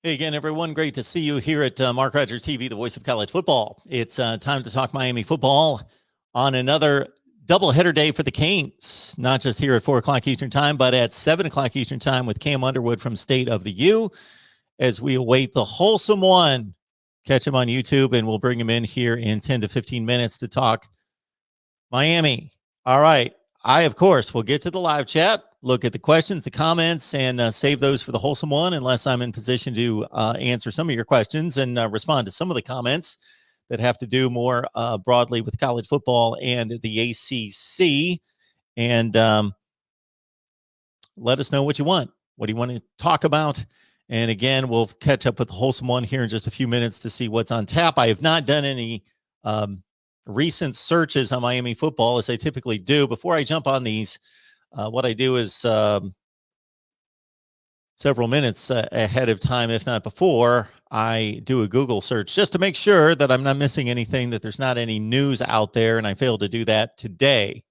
Hey again, everyone. Great to see you here at Mark Rogers TV, the voice of college football. It's time to talk Miami football on another doubleheader day for the Canes, not just here at 4 o'clock Eastern time, but at 7 o'clock Eastern time with Cam Underwood from State of the U as we await the Holsum one. Catch him on YouTube, and we'll bring him in here in 10 to 15 minutes to talk Miami. All right. I, of course, will get to the live chat, look at the questions, the comments, and save those for the Wholesome one, unless I'm in position to answer some of your questions and respond to some of the comments that have to do more broadly with college football and the ACC. And let us know what you want. What do you want to talk about? And again, we'll catch up with the Wholesome one here in just a few minutes to see what's on tap. I have not done any recent searches on Miami football as I typically do. Before I jump on these, what I do is several minutes ahead of time, if not before, I do a Google search just to make sure that I'm not missing anything, that there's not any news out there, and I failed to do that today.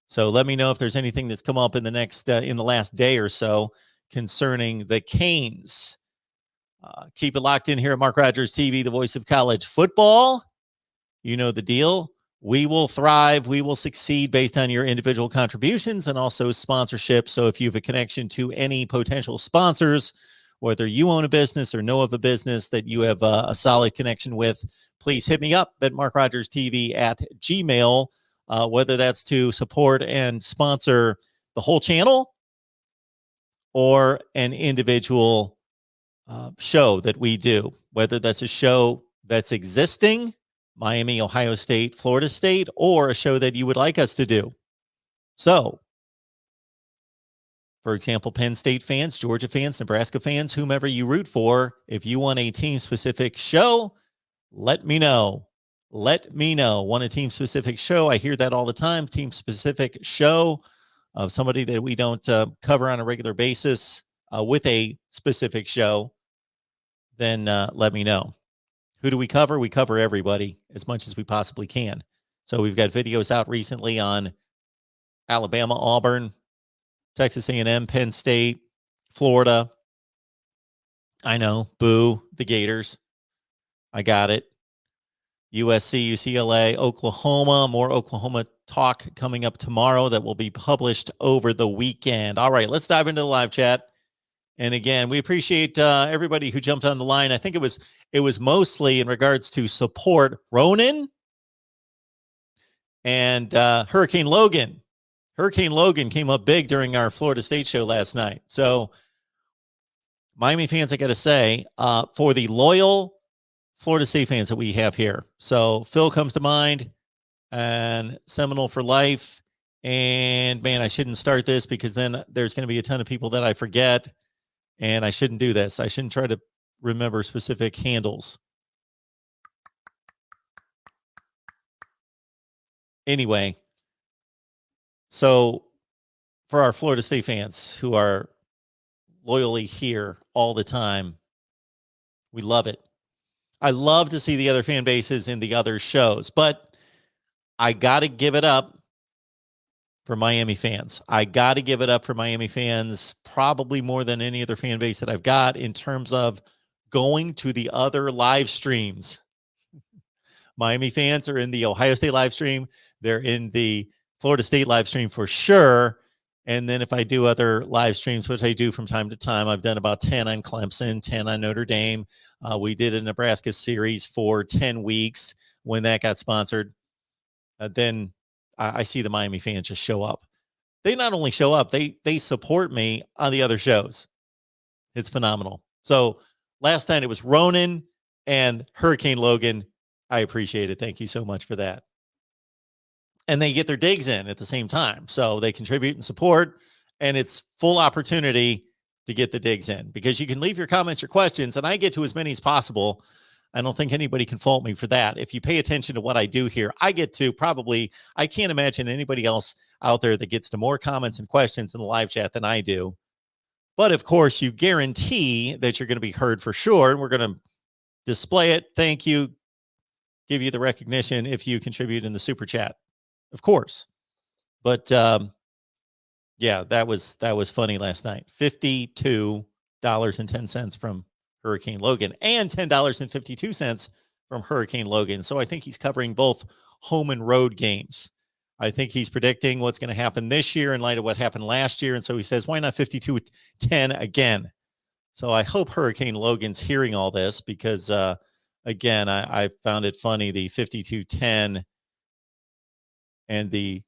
So let me know if there's anything that's come up in the next in the last day or so concerning the Canes. Keep it locked in here at Mark Rogers TV, the voice of college football. You know the deal. We will thrive. We will succeed based on your individual contributions and also sponsorship. So if you have a connection to any potential sponsors, whether you own a business or know of a business that you have a solid connection with, please hit me up at MarkRogersTV at Gmail, whether that's to support and sponsor the whole channel or an individual show that we do, whether that's a show that's existing, Miami, Ohio State, Florida State, or a show that you would like us to do. So, for example, Penn State fans, Georgia fans, Nebraska fans, whomever you root for, if you want a team-specific show, let me know. Let me know. Want a team-specific show? I hear that all the time. Team-specific show of somebody that we don't cover on a regular basis with a specific show, then let me know. Who do we cover? We cover everybody as much as we possibly can. So we've got videos out recently on Alabama, Auburn, Texas A&M, Penn State, Florida. I know, boo, the Gators. I got it. USC, UCLA, Oklahoma. More Oklahoma talk coming up tomorrow that will be published over the weekend. All right, let's dive into the live chat. And again, we appreciate everybody who jumped on the line. I think it was mostly in regards to support Ronan and Hurricane Logan. Hurricane Logan came up big during our Florida State show last night. So Miami fans, I got to say, for the loyal Florida State fans that we have here. So Phil comes to mind and Seminole for life. And man, I shouldn't start this because then there's going to be a ton of people that I forget. And I shouldn't do this. I shouldn't try to remember specific handles. Anyway, so for our Florida State fans who are loyally here all the time, we love it. I love to see the other fan bases in the other shows, but I got to give it up for Miami fans. I got to give it up for Miami fans, probably more than any other fan base that I've got in terms of going to the other live streams. Miami fans are in the Ohio State live stream. They're in the Florida State live stream for sure. And then if I do other live streams, which I do from time to time, I've done about 10 on Clemson, 10 on Notre Dame. We did a Nebraska series for 10 weeks when that got sponsored. Then I see the Miami fans just show up. They not only show up, they support me on the other shows. It's phenomenal. So last night it was Ronan and Hurricane Logan. I appreciate it. Thank you so much for that. And they get their digs in at the same time. So they contribute and support, and it's full opportunity to get the digs in because you can leave your comments, your questions, and I get to as many as possible. I don't think anybody can fault me for that. If you pay attention to what I do here, I get to probably, I can't imagine anybody else out there that gets to more comments and questions in the live chat than I do. But of course, you guarantee that you're going to be heard for sure. And we're going to display it. Thank you. Give you the recognition if you contribute in the super chat, of course. But yeah, that was funny last night. $52.10 from Hurricane Logan, and $10.52 from Hurricane Logan. So I think he's covering both home and road games. I think he's predicting what's going to happen this year in light of what happened last year. And so he says, why not 52-10 again? So I hope Hurricane Logan's hearing all this because, again, I found it funny, the 52-10 and the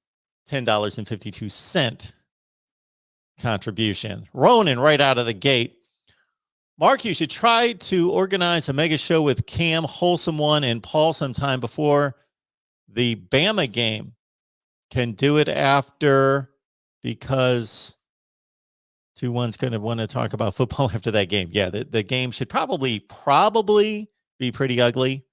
$10.52 contribution. Ronan right out of the gate. Mark, you should try to organize a mega show with Cam, Holsum one, and Paul sometime before the Bama game. Can do it after because 2-1's going to want to talk about football after that game. Yeah, the game should probably be pretty ugly.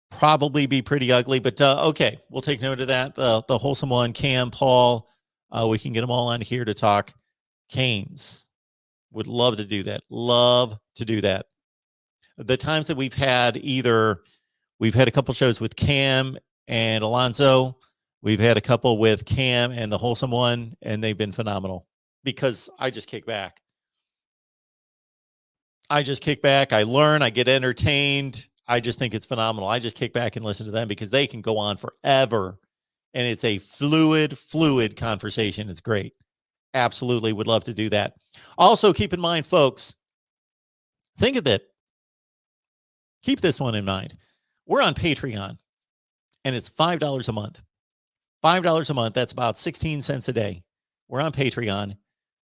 Probably be pretty ugly, but okay, we'll take note of that. The Holsum one, Cam, Paul, we can get them all on here to talk Canes. Would love to do that. Love to do that. The times that we've had we've had a couple shows with Cam and Alonzo. We've had a couple with Cam and the Holsum one, and they've been phenomenal because I just kick back. I learn, I get entertained. I just think it's phenomenal. I just kick back and listen to them because they can go on forever. And it's a fluid conversation. It's great. Absolutely would love to do that. Also, keep in mind, folks, think of that. Keep this one in mind. We're on Patreon, and it's $5 a month. $5 a month. That's about 16 cents a day. We're on Patreon.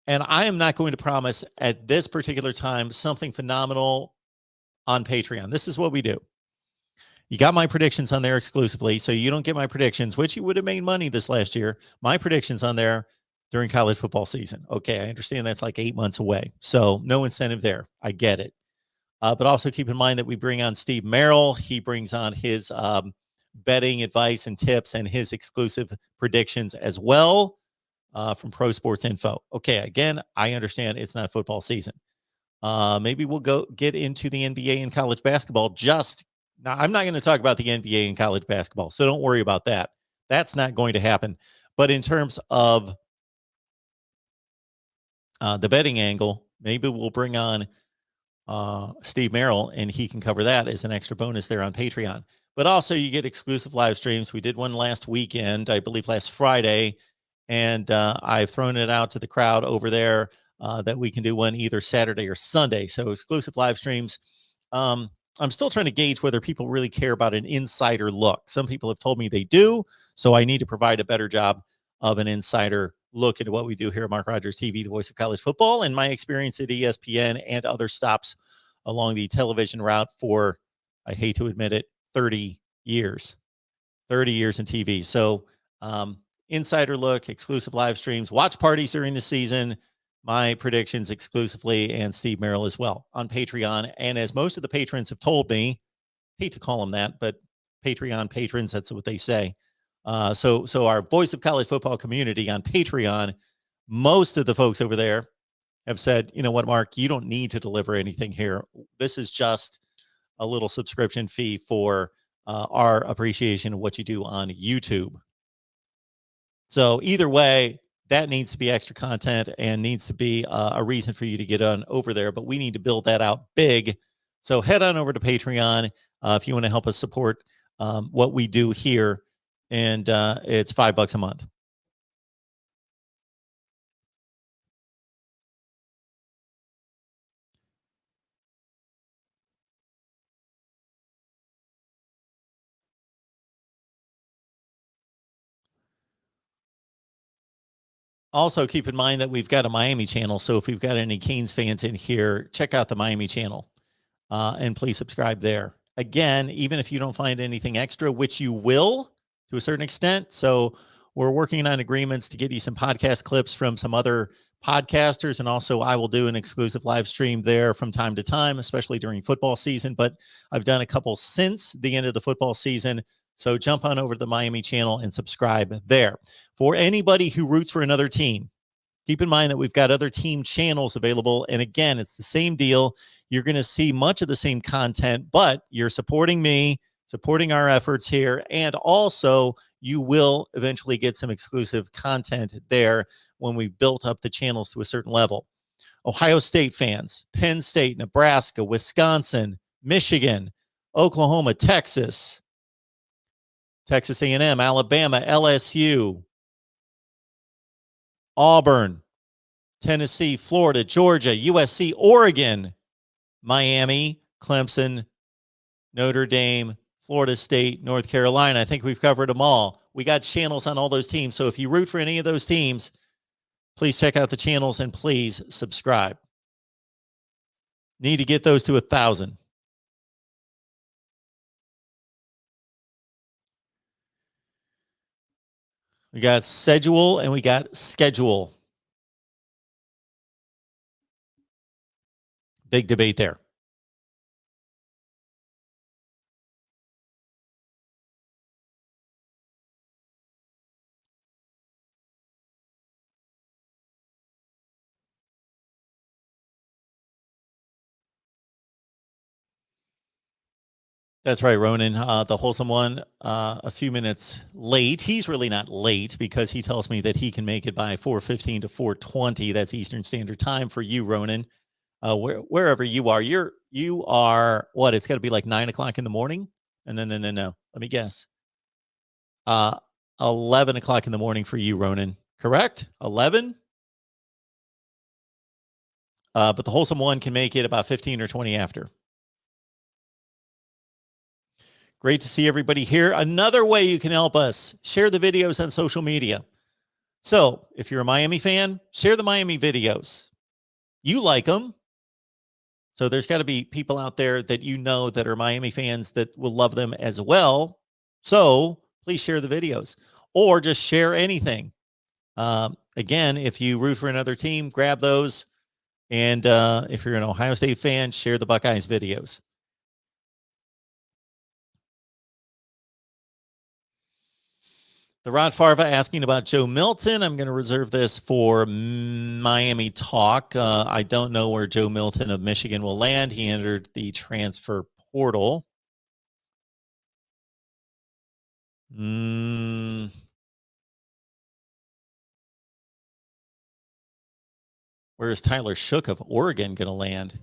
And I am not going to promise at this particular time something phenomenal on Patreon. This is what we do. You got my predictions on there exclusively, so you don't get my predictions, which you would have made money this last year. My predictions on there during college football season. Okay, I understand that's like 8 months away, so no incentive there. I get it. But also keep in mind that we bring on Steve Merrill. He brings on his betting advice and tips and his exclusive predictions as well from Pro Sports Info. Okay, again, I understand it's not football season. Maybe we'll go get into the NBA and college basketball. Now, I'm not going to talk about the NBA and college basketball, so don't worry about that. That's not going to happen. But in terms of the betting angle, maybe we'll bring on Steve Merrill, and he can cover that as an extra bonus there on Patreon. But also, you get exclusive live streams. We did one last weekend, I believe last Friday, and I've thrown it out to the crowd over there that we can do one either Saturday or Sunday. So exclusive live streams. I'm still trying to gauge whether people really care about an insider look. Some people have told me they do, so I need to provide a better job of an insider look into what we do here at Mark Rogers TV, the voice of college football, and my experience at ESPN and other stops along the television route for, I hate to admit it, 30 years. 30 years in TV. So insider look, exclusive live streams, watch parties during the season, my predictions exclusively, and Steve Merrill as well on Patreon. And as most of the patrons have told me, hate to call them that, but Patreon patrons, that's what they say. So our voice of college football community on Patreon, most of the folks over there have said, you know what, Mark, you don't need to deliver anything here. This is just a little subscription fee for our appreciation of what you do on YouTube. So either way, that needs to be extra content and needs to be a reason for you to get on over there. But we need to build that out big. So head on over to Patreon if you want to help us support what we do here. And it's $5 a month. Also, keep in mind that we've got a Miami channel. So if we've got any Canes fans in here, check out the Miami channel and please subscribe there. Again, even if you don't find anything extra, which you will to a certain extent. So we're working on agreements to get you some podcast clips from some other podcasters. And also I will do an exclusive live stream there from time to time, especially during football season. But I've done a couple since the end of the football season. So jump on over to the Miami channel and subscribe there. For anybody who roots for another team, keep in mind that we've got other team channels available. And again, it's the same deal. You're going to see much of the same content, but you're supporting me, supporting our efforts here. And also you will eventually get some exclusive content there when we've built up the channels to a certain level. Ohio State fans, Penn State, Nebraska, Wisconsin, Michigan, Oklahoma, Texas A&M, Alabama, LSU, Auburn, Tennessee, Florida, Georgia, USC, Oregon, Miami, Clemson, Notre Dame, Florida State, North Carolina. I think we've covered them all. We got channels on all those teams. So if you root for any of those teams, please check out the channels and please subscribe. Need to get those to 1,000. We got schedule and we got schedule. Big debate there. That's right, Ronan. The Holsum one, a few minutes late. He's really not late because he tells me that he can make it by 4:15 to 4:20. That's Eastern Standard Time for you, Ronan. Wherever you are, you are what? It's got to be like 9 o'clock in the morning. No. Let me guess. 11 o'clock in the morning for you, Ronan. Correct? 11. But the Holsum one can make it about 15 or 20 after. Great to see everybody here. Another way you can help us, share the videos on social media. So if you're a Miami fan, share the Miami videos. You like them. So there's got to be people out there that you know that are Miami fans that will love them as well. So please share the videos or just share anything. Again, if you root for another team, grab those. And if you're an Ohio State fan, share the Buckeyes videos. The Rod Farva asking about Joe Milton. I'm going to reserve this for Miami talk. I don't know where Joe Milton of Michigan will land. He entered the transfer portal. Where is Tyler Shook of Oregon going to land?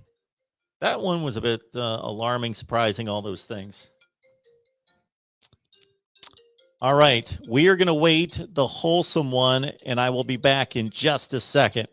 That one was a bit alarming, surprising, all those things. All right, we are going to wait the Holsum one, and I will be back in just a second.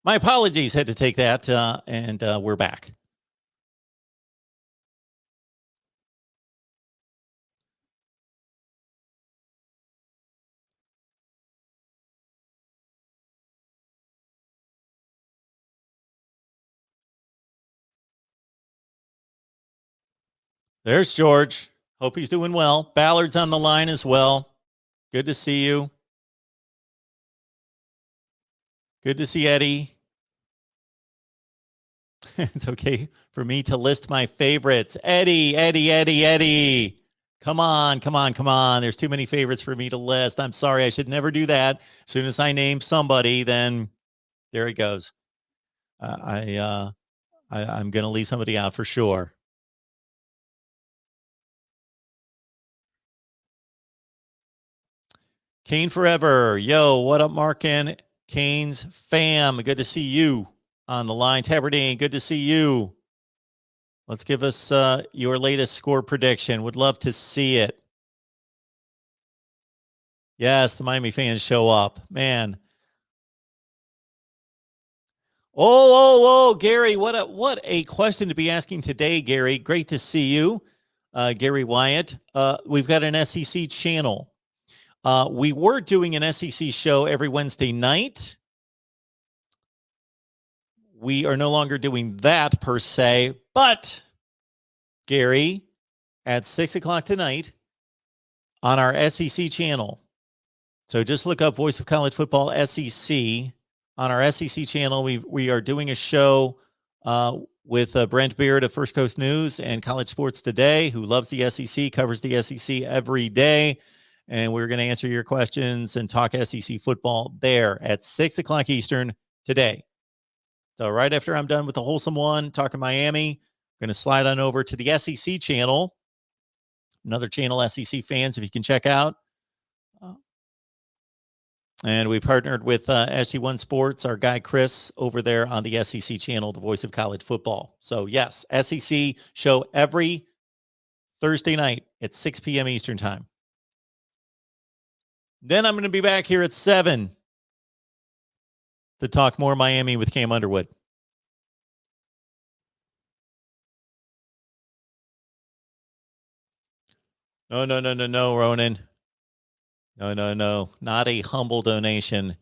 My apologies, had to take that, and we're back. There's George. Hope he's doing well. Ballard's on the line as well. Good to see you. Good to see Eddie. It's okay for me to list my favorites. Eddie. Come on. There's too many favorites for me to list. I'm sorry. I should never do that. As soon as I name somebody, then there it goes. I'm going to leave somebody out for sure. Kane forever. Yo, what up, Mark and Kane's fam? Good to see you on the line. Tabardine, good to see you. Let's give us your latest score prediction. Would love to see it. Yes, the Miami fans show up. Man. Oh, Gary, what a question to be asking today, Gary. Great to see you, Gary Wyatt. We've got an SEC channel. We were doing an SEC show every Wednesday night. we are no longer doing that per se, but Gary, at 6 o'clock tonight on our SEC channel. So just look up Voice of College Football SEC. On our SEC channel, we are doing a show with Brent Beard of First Coast News and College Sports Today, who loves the SEC, covers the SEC every day. And we're going to answer your questions and talk SEC football there at 6 o'clock Eastern today. So right after I'm done with the Holsum one, talking Miami, I'm going to slide on over to the SEC channel. Another channel SEC fans, if you can check out. And we partnered with SG1 Sports, our guy Chris, over there on the SEC channel, the Voice of College Football. So yes, SEC show every Thursday night at 6 p.m. Eastern time. Then I'm going to be back here at 7 to talk more Miami with Cam Underwood. No, Ronan. No. Not a humble donation.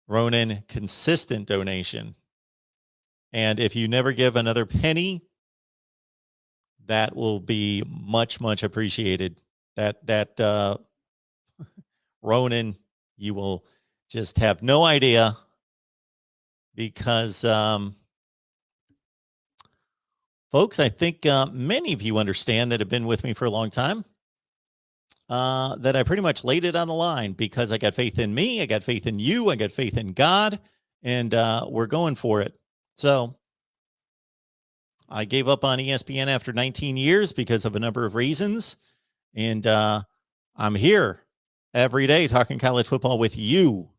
Ronan, consistent donation. And if you never give another penny, that will be much, much appreciated. That Ronan, you will just have no idea, because folks, I think many of you understand that have been with me for a long time, that I pretty much laid it on the line because I got faith in me, I got faith in you, I got faith in God, and we're going for it. So I gave up on ESPN after 19 years because of a number of reasons, and I'm here every day talking college football with you.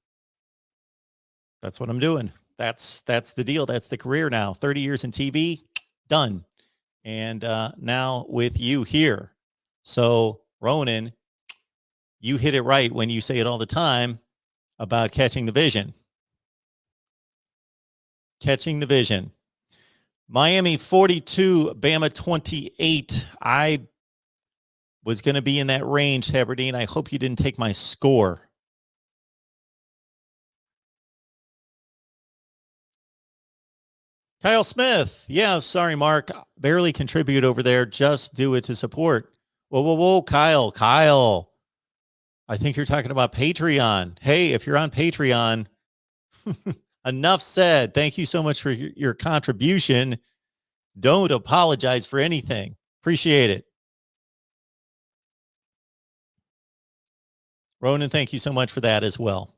That's what I'm doing. That's the deal. That's the career now. 30 years in TV, done. And now with you here. So Ronan, you hit it right when you say it all the time about catching the vision. Catching the vision. Miami 42, Bama 28. I was going to be in that range, Tabardine. I hope you didn't take my score. Kyle Smith. Yeah, sorry, Mark. Barely contribute over there. Just do it to support. Whoa, Kyle. I think you're talking about Patreon. Hey, if you're on Patreon, enough said. Thank you so much for your contribution. Don't apologize for anything. Appreciate it. Ronan, thank you so much for that as well.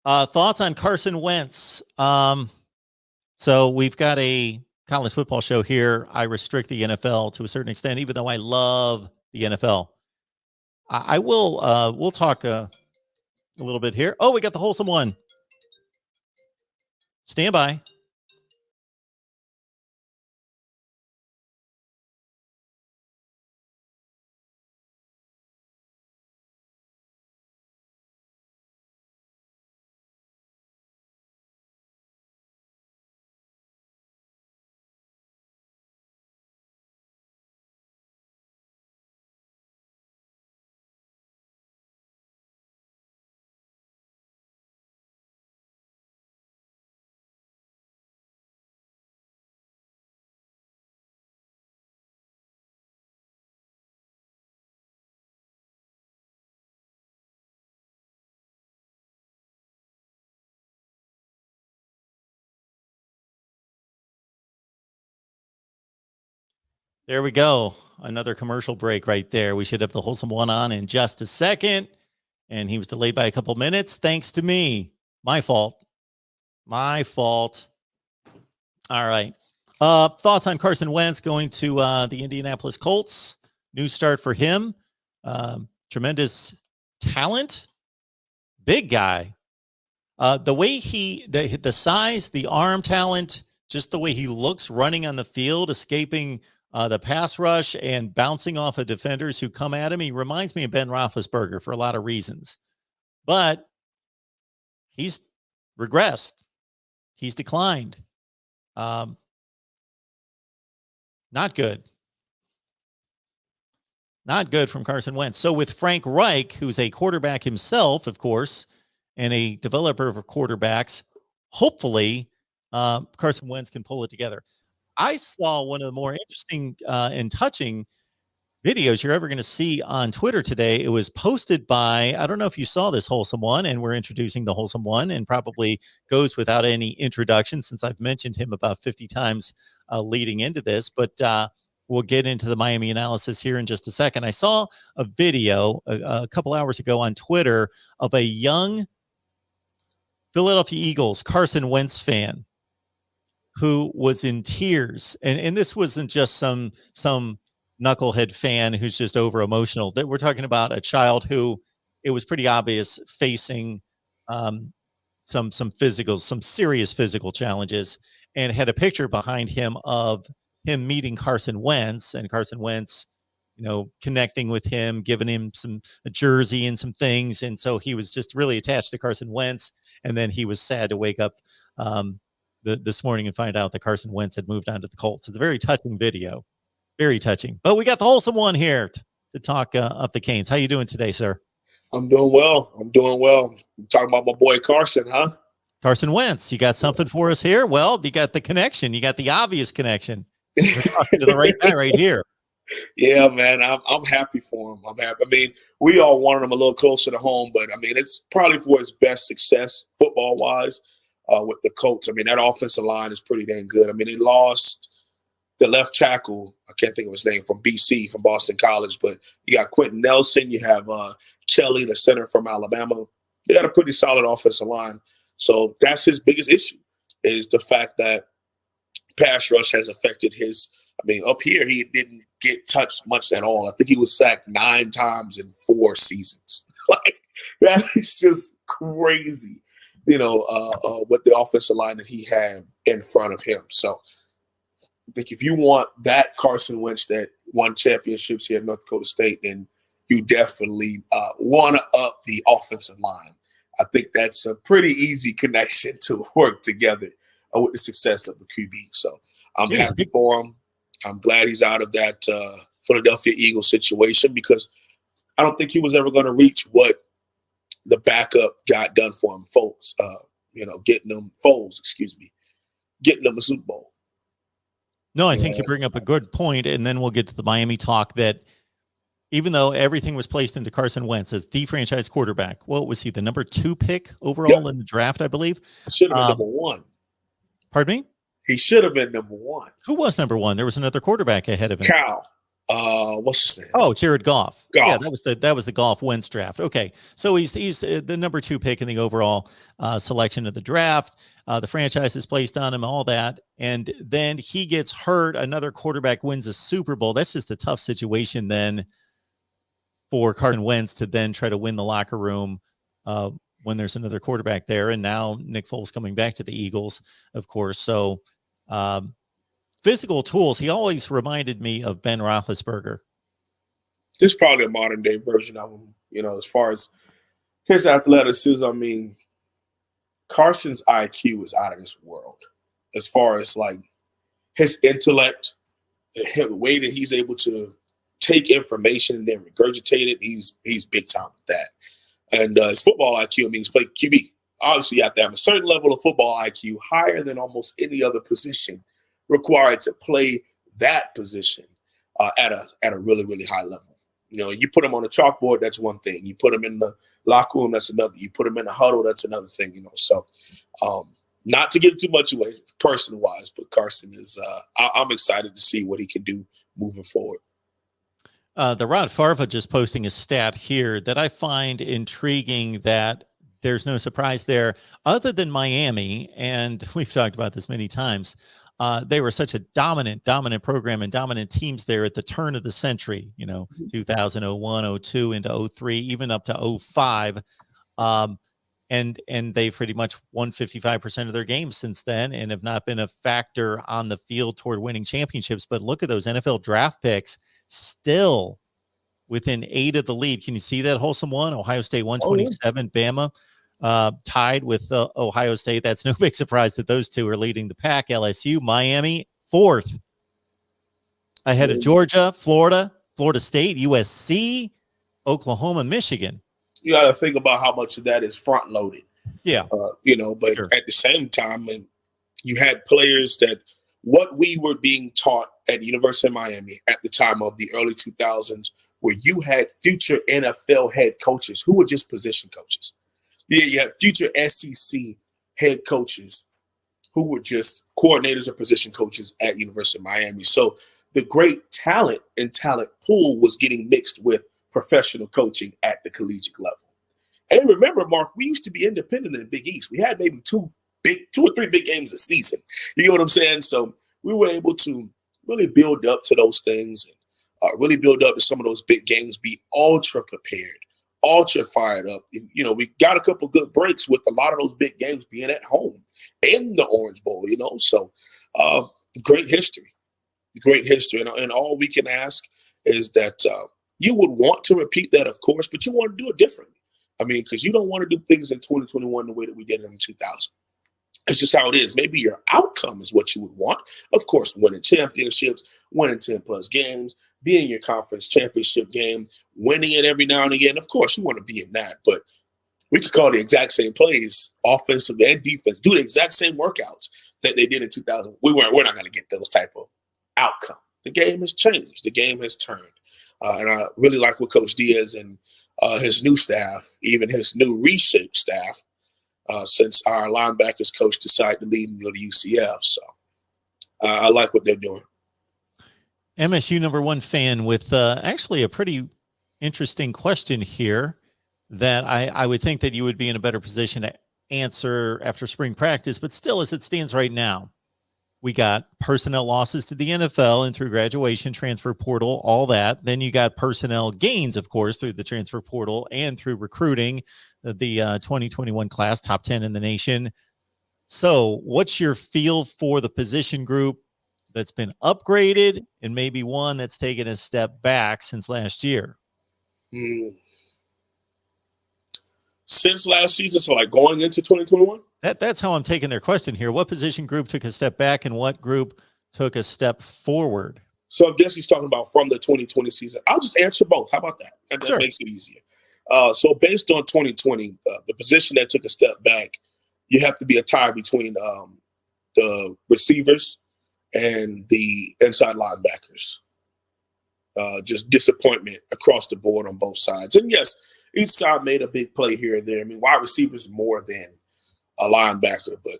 Thoughts on Carson Wentz? So we've got a college football show here. I restrict the NFL to a certain extent, even though I love the NFL. I will. We'll talk a little bit here. Oh, we got the Holsum one. Stand by. There we go. Another commercial break right there. We should have the Holsum one on in just a second. And he was delayed by a couple minutes. Thanks to me. My fault. All right. Thoughts on Carson Wentz going to the Indianapolis Colts. New start for him. Tremendous talent. Big guy. The way the size, the arm talent, just the way he looks running on the field, escaping the pass rush and bouncing off of defenders who come at him. He reminds me of Ben Roethlisberger for a lot of reasons. But he's regressed. He's declined. Not good. Not good from Carson Wentz. So with Frank Reich, who's a quarterback himself, of course, and a developer of quarterbacks, hopefully Carson Wentz can pull it together. I saw one of the more interesting and touching videos you're ever going to see on Twitter today. It was posted by, I don't know if you saw this, Holsum One, and we're introducing the Holsum One, and probably goes without any introduction since I've mentioned him about 50 times leading into this, but we'll get into the Miami analysis here in just a second. I saw a video a couple hours ago on Twitter of a young Philadelphia Eagles Carson Wentz fan who was in tears, and this wasn't just some knucklehead fan who's just over emotional. That we're talking about a child who it was pretty obvious facing some serious physical challenges, and had a picture behind him of him meeting Carson Wentz, and Carson Wentz, connecting with him, giving him a jersey and some things, and so he was just really attached to Carson Wentz. And then he was sad to wake up this morning and find out that Carson Wentz had moved on to the Colts. It's a very touching video. Very touching. But we got the Holsum One here to talk up the Canes. How you doing today, sir? I'm doing well. I'm talking about my boy Carson, huh? Carson Wentz. You got something for us here? Well, you got the connection. You got the obvious connection. We're talking to the right guy right here. Yeah, man. I'm happy for him. I'm happy. I mean, we all wanted him a little closer to home, but I mean, it's probably for his best success football-wise with the Colts. I mean, that offensive line is pretty dang good. I mean, they lost the left tackle, I can't think of his name, from BC, from Boston College, but you got Quentin Nelson, you have Kelly, the center from Alabama. You got a pretty solid offensive line. So that's his biggest issue, is the fact that pass rush has affected his. I mean, up here, he didn't get touched much at all. I think he was sacked 9 times in 4 seasons. Like, that is just crazy, with the offensive line that he had in front of him. So I think if you want that Carson Wentz that won championships here at North Dakota State, then you definitely want to up the offensive line. I think that's a pretty easy connection to work together with the success of the QB. So I'm happy for him. I'm glad he's out of that Philadelphia Eagles situation, because I don't think he was ever going to reach what the backup got done for him, getting them a Super Bowl. No, I think you bring up a good point, and then we'll get to the Miami talk. That even though everything was placed into Carson Wentz as the franchise quarterback, what was he, the number 2 pick overall in the draft, I believe? Should have been number 1. Pardon me? He should have been number 1. Who was number 1? There was another quarterback ahead of him. Cal. What's his name? Oh, Jared Goff. Goff. Yeah, that was the Goff Wentz draft. Okay, so he's the number 2 pick in the overall selection of the draft. The franchise is placed on him, all that, and then he gets hurt. Another quarterback wins a Super Bowl. That's just a tough situation then for Carson Wentz to then try to win the locker room when there's another quarterback there. And now Nick Foles coming back to the Eagles, of course. So physical tools. He always reminded me of Ben Roethlisberger. This is probably a modern day version of him, as far as his athleticism. I mean, Carson's IQ is out of this world as far as like his intellect, the way that he's able to take information and then regurgitate it. He's big time with that. And his football IQ, he's played QB. Obviously, you have to have a certain level of football IQ, higher than almost any other position, required to play that position at a really, really high level. You put him on the chalkboard, that's one thing. You put him in the locker room, that's another. You put him in the huddle, that's another thing. So not to give too much away person-wise, but Carson is I'm excited to see what he can do moving forward. The Rod Farva just posting a stat here that I find intriguing, that there's no surprise there other than Miami. And we've talked about this many times. They were such a dominant program and dominant teams there at the turn of the century, 2000, 01, 02 into 03, even up to 05. And they've pretty much won 55% of their games since then and have not been a factor on the field toward winning championships. But look at those NFL draft picks, still within 8 of the lead. Can you see that? Holsum One, Ohio State 127, Bama tied with Ohio State. That's no big surprise that those two are leading the pack. LSU, Miami, 4th, ahead of Georgia, Florida State, USC, Oklahoma, Michigan. You got to think about how much of that is front loaded. Yeah. But Sure. at the same time, and you had players that what we were being taught at the University of Miami at the time of the early 2000s, where you had future NFL head coaches who were just position coaches. Yeah, you had future SEC head coaches who were just coordinators or position coaches at University of Miami. So the great talent and talent pool was getting mixed with professional coaching at the collegiate level. And remember, Mark, we used to be independent in the Big East. We had maybe two or three big games a season. You know what I'm saying? So we were able to really build up to those things and really build up to some of those big games, be ultra prepared, ultra fired up. We got a couple of good breaks with a lot of those big games being at home in the Orange Bowl, So great history. And all we can ask is that you would want to repeat that, of course, but you want to do it differently. Because you don't want to do things in 2021 the way that we did in 2000. It's just how it is. Maybe your outcome is what you would want. Of course, winning championships, winning 10-plus games, being in your conference championship game, winning it every now and again. Of course, you want to be in that. But we could call the exact same plays, offensive and defense, do the exact same workouts that they did in 2000. We're not going to get those type of outcome. The game has changed. The game has turned. And I really like what Coach Diaz and his new staff, even his new reshaped staff, since our linebackers coach decided to leave and go to UCF. So I like what they're doing. MSU #1 fan with actually a pretty interesting question here that I would think that you would be in a better position to answer after spring practice, but still as it stands right now, we got personnel losses to the NFL and through graduation, transfer portal, all that. Then you got personnel gains, of course, through the transfer portal and through recruiting the 2021 class, top 10 in the nation. So what's your feel for the position group that's been upgraded and maybe one that's taken a step back since last year? Since last season, so like going into 2021? That's how I'm taking their question here. What position group took a step back and what group took a step forward? So I guess he's talking about from the 2020 season. I'll just answer both. How about that? That Sure. makes it easier. So based on 2020, the position that took a step back, you have to be a tie between the receivers and the inside linebackers. Just disappointment across the board on both sides. And yes, each side made a big play here and there. Wide receivers more than a linebacker, but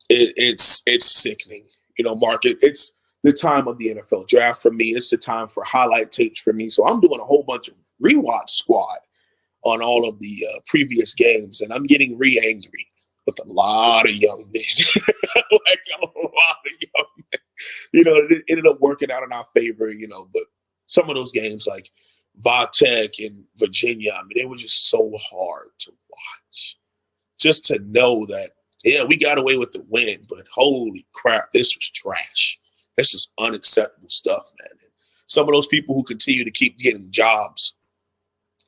it's sickening. Mark, it's the time of the NFL draft for me. It's the time for highlight tapes for me. So I'm doing a whole bunch of rewatch squad on all of the previous games, and I'm getting re-angry with a lot of young men. Like a lot of young men. It ended up working out in our favor, but some of those games like Vatech and Virginia, they were just so hard to watch. Just to know that, yeah, we got away with the win, but holy crap, this was trash. This is unacceptable stuff, man. And some of those people who continue to keep getting jobs,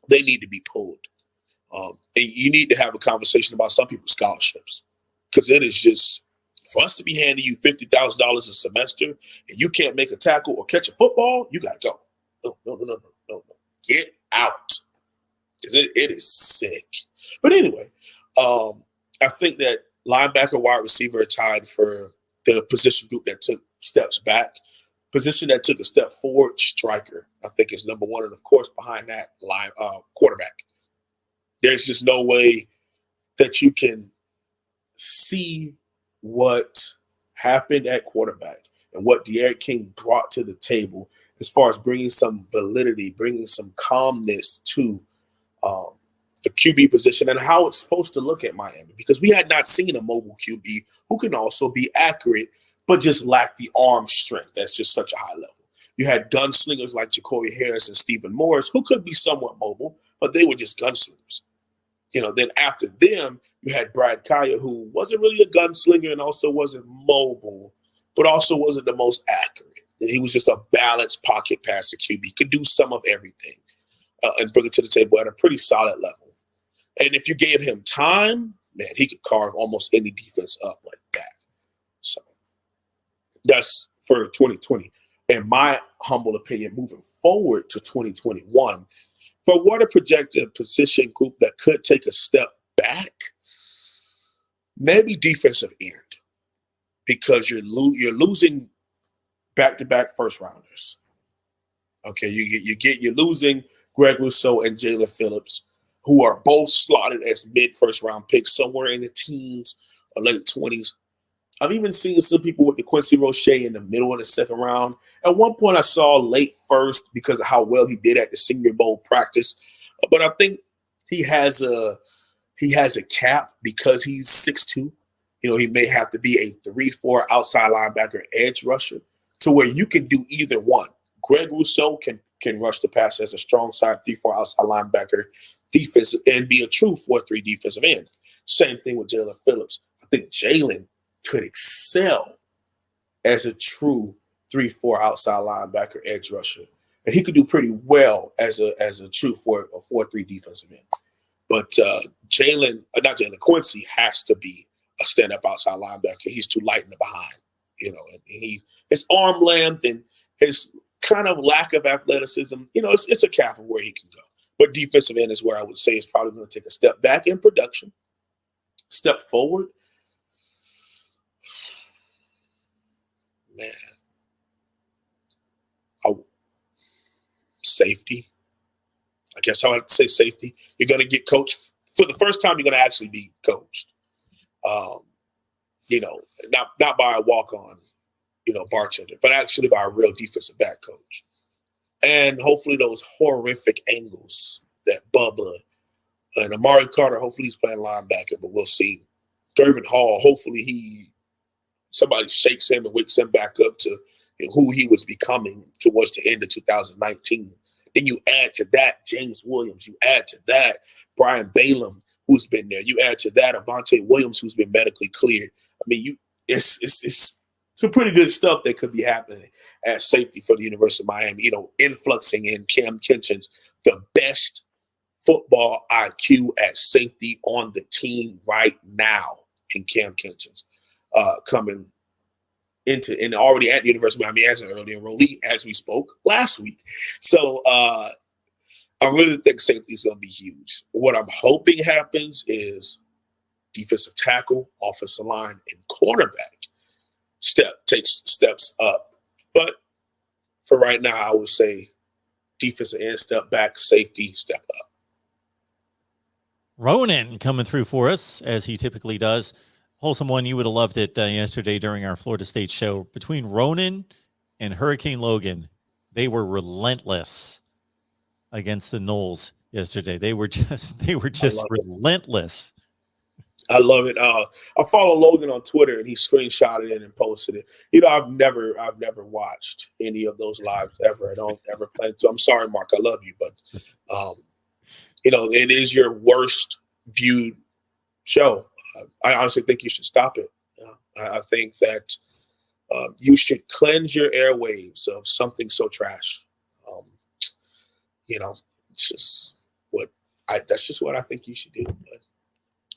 they need to be pulled. And you need to have a conversation about some people's scholarships, because it is just, for us to be handing you $50,000 a semester and you can't make a tackle or catch a football, you got to go. No. Get out. Because it is sick. But anyway, I think that linebacker, wide receiver are tied for the position group that took steps back. Position that took a step forward, striker, I think is #1. And of course, behind that, quarterback. There's just no way that you can see what happened at quarterback and what De'Aaron King brought to the table as far as bringing some validity, bringing some calmness to the QB position and how it's supposed to look at Miami, because we had not seen a mobile QB who can also be accurate, but just lack the arm strength. That's just such a high level. You had gunslingers like Jacoby Harris and Stephen Morris, who could be somewhat mobile, but they were just gunslingers. Then after them, you had Brad Kaya, who wasn't really a gunslinger and also wasn't mobile, but also wasn't the most accurate. He was just a balanced pocket passer QB, could do some of everything and bring it to the table at a pretty solid level. And if you gave him time, man, he could carve almost any defense up like that. So that's for 2020. In my humble opinion, moving forward to 2021, for what a projected position group that could take a step back, maybe defensive end, because you're losing back-to-back first rounders. Okay, you're losing Greg Rousseau and Jalen Phillips, who are both slotted as mid first round picks, somewhere in the teens or late 20s. I've even seen some people with the Quincy Roche in the middle of the second round. At one point, I saw late first because of how well he did at the Senior Bowl practice. But I think he has a cap because he's 6'2". He may have to be a 3-4 outside linebacker edge rusher to where you can do either one. Greg Rousseau can rush the pass as a strong side 3-4 outside linebacker defensive and be a true 4-3 defensive end. Same thing with Jalen Phillips. I think Jalen could excel as a true 3-4 outside linebacker edge rusher. And he could do pretty well as a true 4-3 defensive end. But Quincy has to be a stand-up outside linebacker. He's too light in the behind, and his arm length and his kind of lack of athleticism, it's a cap of where he can go. But defensive end is where I would say is probably going to take a step back in production, step forward. Man. Safety. I guess I would have to say safety. You're going to get coached. For the first time, you're going to actually be coached. Not by a walk-on, bartender, but actually by a real defensive back coach. And hopefully those horrific angles that Bubba and Amari Carter, hopefully he's playing linebacker, but we'll see. Gervin Hall, hopefully somebody shakes him and wakes him back up to who he was becoming towards the end of 2019. Then you add to that James Williams. You add to that Brian Balaam, who's been there. You add to that Avante Williams, who's been medically cleared. I mean, it's some pretty good stuff that could be happening at safety for the University of Miami. Influxing in Cam Kitchens, the best football IQ at safety on the team right now in Cam Kitchens, coming into and already at the University of Miami as an early enrollee, as we spoke last week. So I really think safety is going to be huge. What I'm hoping happens is defensive tackle, offensive line, and cornerback takes steps up. But for right now, I would say defensive end step back, safety step up. Ronan coming through for us, as he typically does. Holsum One, you would have loved it yesterday during our Florida State show. Between Ronan and Hurricane Logan, they were relentless against the Noles yesterday. They were just relentless. I love it. I follow Logan on Twitter, and he screenshotted it and posted it. I've never watched any of those lives ever. I don't ever plan to. I'm sorry, Mark. I love you, but it is your worst viewed show. I honestly think you should stop it. I think that you should cleanse your airwaves of something so trash. It's just that's just what I think you should do. But,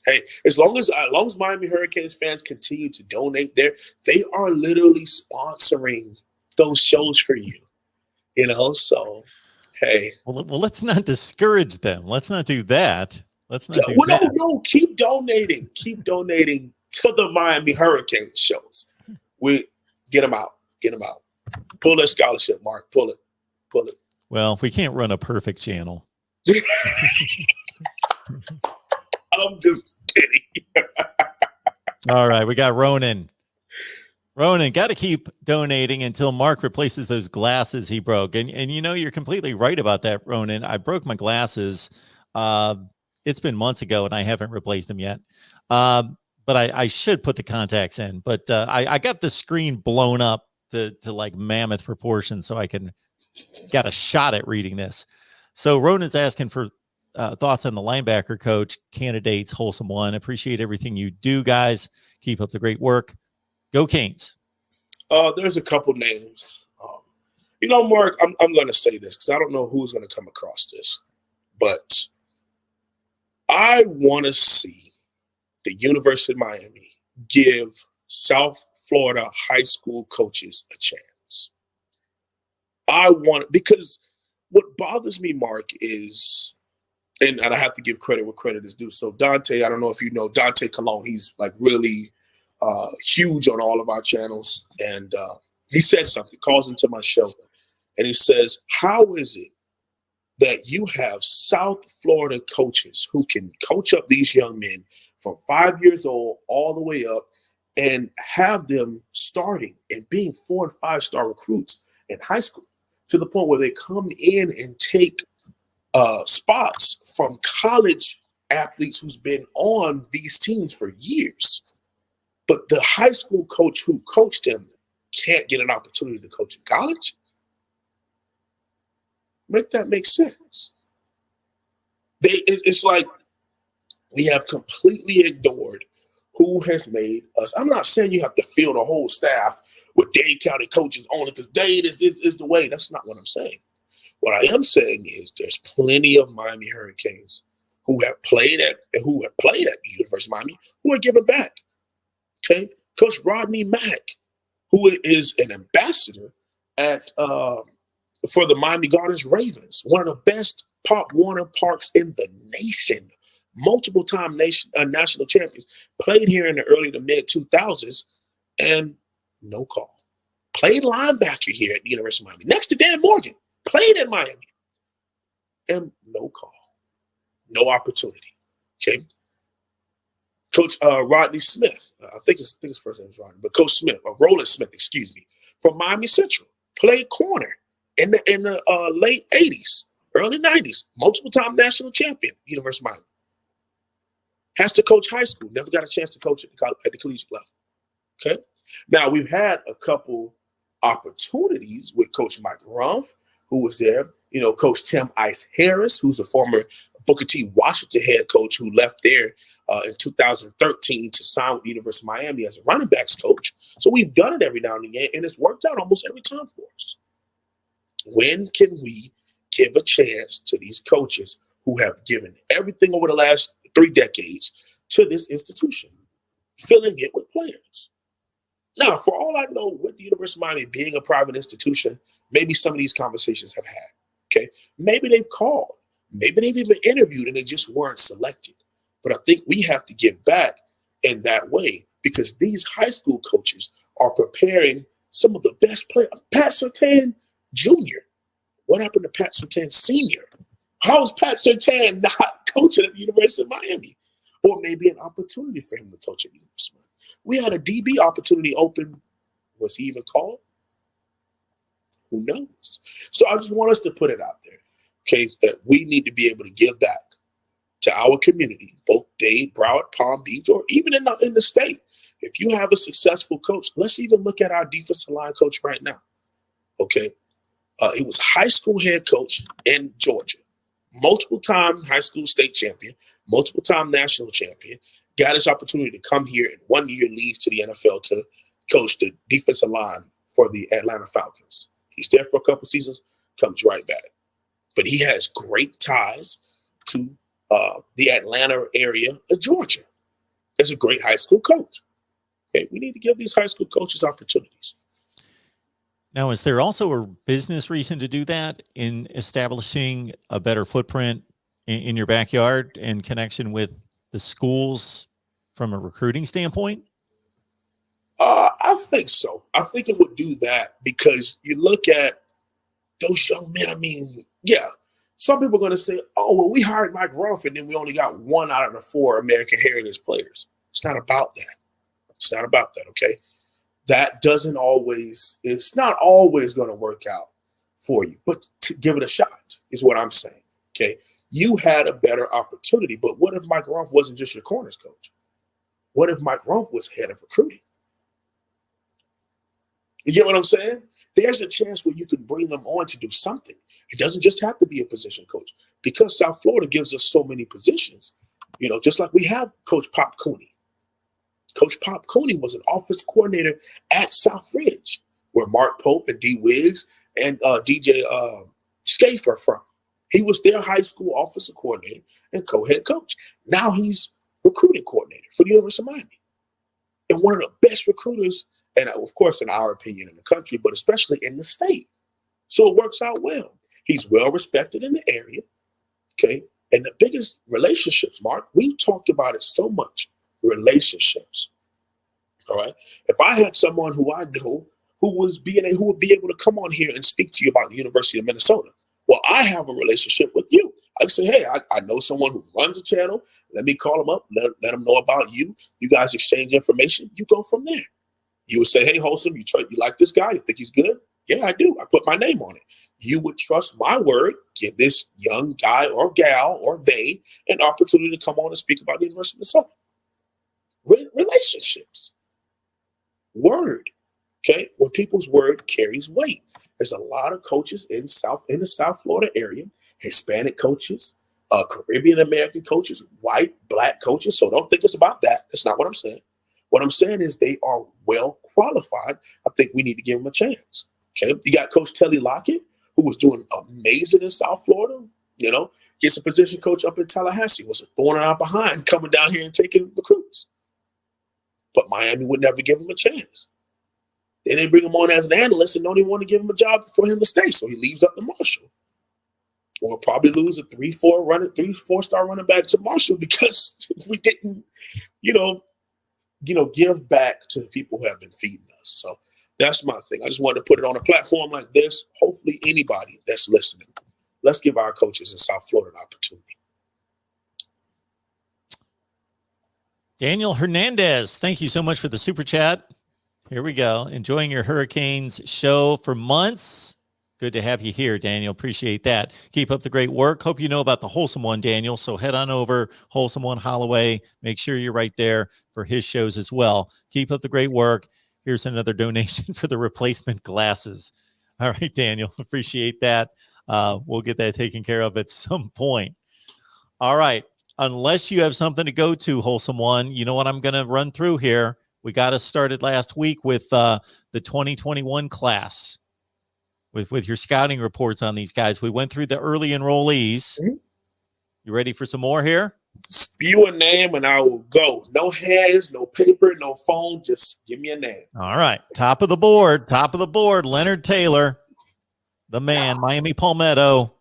hey, as long as Miami Hurricanes fans continue to donate they are literally sponsoring those shows for you. So hey. Well, let's not discourage them. Let's not do that. No, keep donating. Keep donating to the Miami Hurricanes shows. We get them out. Pull that scholarship, Mark. Pull it. Well, we can't run a perfect channel. I'm just kidding. All right, we got Ronan. Ronan, got to keep donating until Mark replaces those glasses he broke. And you're completely right about that, Ronan. I broke my glasses. It's been months ago, and I haven't replaced them yet. But I should put the contacts in. But I got the screen blown up to like mammoth proportions, so I got a shot at reading this. So Ronan's asking for thoughts on the linebacker coach candidates. Holsum One, appreciate everything you do, guys. Keep up the great work. Go Canes. There's a couple names. Mark, I'm going to say this because I don't know who's going to come across this, but I want to see the University of Miami give South Florida high school coaches a chance. Because what bothers me, Mark, is, and I have to give credit where credit is due. So Dante, I don't know if you know Dante Colon. He's like really huge on all of our channels. And he said something, calls into my show. And he says, how is it that you have South Florida coaches who can coach up these young men from 5 years old all the way up and have them starting and being 4 and 5 star recruits in high school to the point where they come in and take spots from college athletes who's been on these teams for years. But the high school coach who coached him can't get an opportunity to coach in college? Make that make sense. It's like we have completely ignored who has made us. I'm not saying you have to fill the whole staff with Dade County coaches only because Dade is the way. That's not what I'm saying. What I am saying is there's plenty of Miami Hurricanes who have played at the University of Miami who are giving back. Okay, Coach Rodney Mack, who is an ambassador at for the Miami Gardens Ravens, one of the best Pop Warner parks in the nation, multiple time national champions, played here in the early to mid 2000s, and no call. Played linebacker here at the University of Miami, next to Dan Morgan. Played in Miami, and no call, no opportunity. Okay, Coach Rodney Smith, I think his first name is Rodney, but Coach Smith, or Roland Smith, excuse me, from Miami Central, played corner in the late 80s, early 90s, multiple time national champion, University of Miami. Has to coach high school, never got a chance to coach at the collegiate level. Okay, now we've had a couple opportunities with Coach Mike Rumph, who was there, Coach Tim Ice Harris, who's a former Booker T. Washington head coach who left there in 2013 to sign with the University of Miami as a running backs coach. So we've done it every now and again, and it's worked out almost every time for us. When can we give a chance to these coaches who have given everything over the last 3 decades to this institution, filling it with players? Now, for all I know, with the University of Miami being a private institution, maybe some of these conversations have had, okay? Maybe they've called. Maybe they've even interviewed and they just weren't selected. But I think we have to give back in that way because these high school coaches are preparing some of the best players. Pat Surtain Jr. What happened to Pat Surtain Sr.? How is Pat Surtain not coaching at the University of Miami? Or maybe an opportunity for him to coach at the University of Miami. We had a DB opportunity open. Was he even called? Who knows? So I just want us to put it out there, okay, that we need to be able to give back to our community, both Dade, Broward, Palm Beach, or even in the state. If you have a successful coach, let's even look at our defensive line coach right now, okay? He was high school head coach in Georgia, multiple time high school state champion, multiple time national champion, got his opportunity to come here and 1 year leave to the NFL to coach the defensive line for the Atlanta Falcons. He's there for a couple seasons, comes right back. But he has great ties to the Atlanta area of Georgia as a great high school coach. Okay, we need to give these high school coaches opportunities. Now, is there also a business reason to do that in establishing a better footprint in your backyard in connection with the schools from a recruiting standpoint? I think so. I think it would do that because you look at those young men. I mean, yeah, some people are going to say, oh, well, we hired Mike Rumph and then we only got 1 out of the 4 American Heritage players. It's not about that. It's not about that, okay? That doesn't always, it's not always going to work out for you, but to give it a shot is what I'm saying, okay? You had a better opportunity, but what if Mike Rumph wasn't just your corners coach? What if Mike Rumph was head of recruiting? You get what I'm saying? There's a chance where you can bring them on to do something. It doesn't just have to be a position coach because South Florida gives us so many positions, just like we have Coach Pop Cooney. Coach Pop Cooney was an office coordinator at South Ridge, where Mark Pope and D. Wiggs and DJ Schaefer are from. He was their high school offensive coordinator and co-head coach. Now he's recruiting coordinator for the University of Miami. And one of the best recruiters, and of course, in our opinion, in the country, but especially in the state. So it works out well. He's well respected in the area, okay? And the biggest relationships, Mark, we've talked about it so much, relationships. All right. If I had someone who I knew who would be able to come on here and speak to you about the University of Minnesota, well, I have a relationship with you. I say, hey, I know someone who runs a channel. Let me call them up, let them know about you. You guys exchange information. You go from there. You would say, hey, Holsum, you like this guy? You think he's good? Yeah, I do. I put my name on it. You would trust my word, give this young guy or gal or they an opportunity to come on and speak about the University of Minnesota. Relationships. Word. Okay. When people's word carries weight. There's a lot of coaches in the South Florida area, Hispanic coaches, Caribbean American coaches, white, black coaches. So don't think it's about that. That's not what I'm saying. What I'm saying is they are well qualified. I think we need to give them a chance. Okay. You got Coach Telly Lockett, who was doing amazing in South Florida, gets a position coach up in Tallahassee, was a thorn in our behind coming down here and taking recruits. But Miami would never give him a chance. They didn't bring him on as an analyst and don't even want to give him a job for him to stay. So he leaves up to Marshall. Or probably lose a 3-4-star running back to Marshall because we didn't, give back to the people who have been feeding us. So that's my thing. I just wanted to put it on a platform like this. Hopefully anybody that's listening, let's give our coaches in South Florida an opportunity. Daniel Hernandez, thank you so much for the super chat. Here we go. Enjoying your Hurricanes show for months. Good to have you here, Daniel. Appreciate that. Keep up the great work. Hope you know about the Holsum One, Daniel. So head on over, Holsum One Holloway. Make sure you're right there for his shows as well. Keep up the great work. Here's another donation for the replacement glasses. All right, Daniel. Appreciate that. We'll get that taken care of at some point. All right. Unless you have something to go to, Holsum One, you know what I'm going to run through here. We got us started last week with the 2021 class with your scouting reports on these guys. We went through the early enrollees. Mm-hmm. You ready for some more here? Spew a name and I will go. No hands, no paper, no phone. Just give me a name. All right. Top of the board. Leonard Taylor, the man, Miami Palmetto,